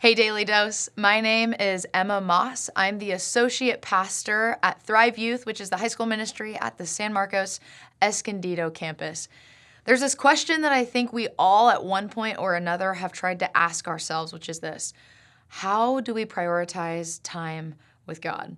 Hey, Daily Dose. My name is Emma Moss. I'm the associate pastor at Thrive Youth, which is the high school ministry at the San Marcos Escondido campus. There's this question that I think we all at one point or another have tried to ask ourselves, which is this: how do we prioritize time with God?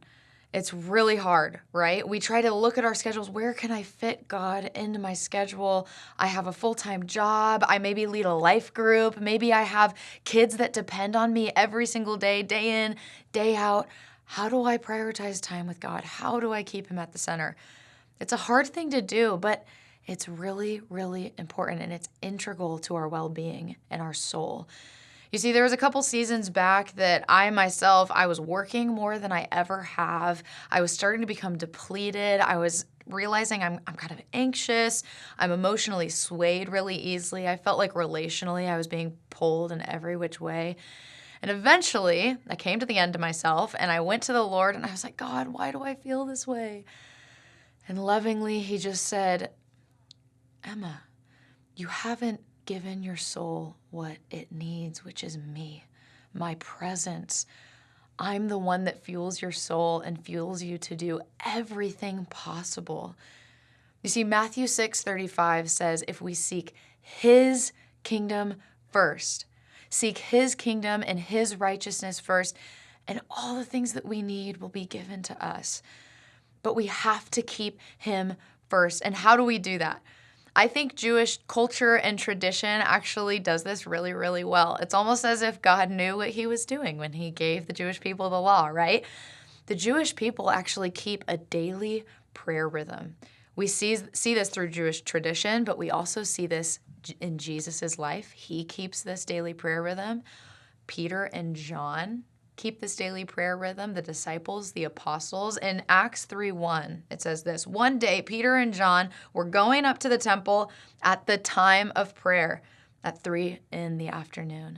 It's really hard, right? We try to look at our schedules. Where can I fit God into my schedule? I have a full-time job. I maybe lead a life group. Maybe I have kids that depend on me every single day, day in, day out. How do I prioritize time with God? How do I keep Him at the center? It's a hard thing to do, but it's really, really important, and it's integral to our well-being and our soul. You see, there was a couple seasons back that I was working more than I ever have. I was starting to become depleted. I was realizing I'm kind of anxious. I'm emotionally swayed really easily. I felt like relationally I was being pulled in every which way. And eventually I came to the end of myself and I went to the Lord and I was like, God, why do I feel this way? And lovingly, He just said, Emma, you haven't given your soul what it needs, which is me, my presence. I'm the one that fuels your soul and fuels you to do everything possible. You see, Matthew 6:35 says, if we seek His kingdom first, seek His kingdom and His righteousness first, and all the things that we need will be given to us. But we have to keep Him first. And how do we do that? I think Jewish culture and tradition actually does this really, really well. It's almost as if God knew what He was doing when He gave the Jewish people the law, right? The Jewish people actually keep a daily prayer rhythm. We see this through Jewish tradition, but we also see this in Jesus' life. He keeps this daily prayer rhythm. Peter and John keep this daily prayer rhythm, the disciples, the apostles. In Acts 3:1, it says this: one day, Peter and John were going up to the temple at the time of prayer at 3 p.m.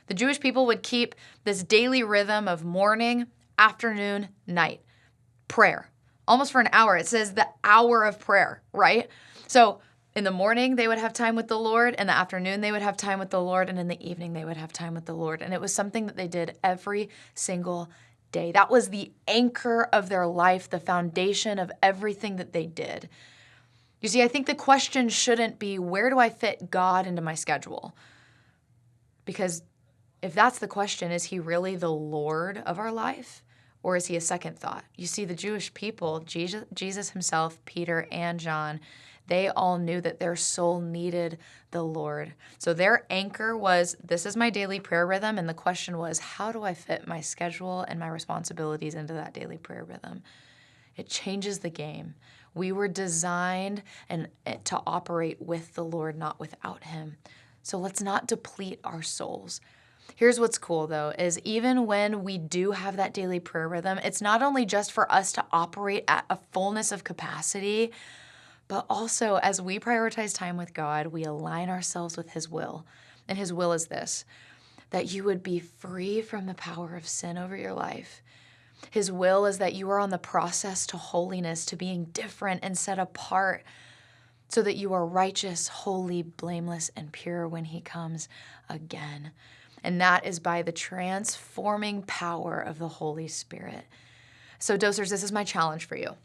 The Jewish people would keep this daily rhythm of morning, afternoon, night prayer, almost for an hour. It says the hour of prayer, right? So in the morning, they would have time with the Lord. In the afternoon, they would have time with the Lord. And in the evening, they would have time with the Lord. And it was something that they did every single day. That was the anchor of their life, the foundation of everything that they did. You see, I think the question shouldn't be, where do I fit God into my schedule? Because if that's the question, is He really the Lord of our life? Or is He a second thought? You see, the Jewish people, Jesus Himself, Peter and John, they all knew that their soul needed the Lord. So their anchor was, this is my daily prayer rhythm. And the question was, how do I fit my schedule and my responsibilities into that daily prayer rhythm? It changes the game. We were designed to operate with the Lord, not without Him. So let's not deplete our souls. Here's what's cool, though, is even when we do have that daily prayer rhythm, it's not only just for us to operate at a fullness of capacity, but also as we prioritize time with God, we align ourselves with His will. And His will is this: that you would be free from the power of sin over your life. His will is that you are on the process to holiness, to being different and set apart, so that you are righteous, holy, blameless, and pure when He comes again. And that is by the transforming power of the Holy Spirit. So, Dosers, this is my challenge for you.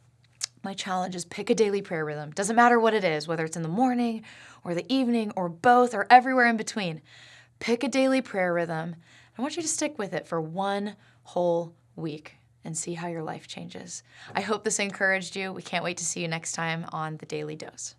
My challenge is pick a daily prayer rhythm. Doesn't matter what it is, whether it's in the morning or the evening or both or everywhere in between. Pick a daily prayer rhythm. I want you to stick with it for one whole week and see how your life changes. I hope this encouraged you. We can't wait to see you next time on The Daily Dose.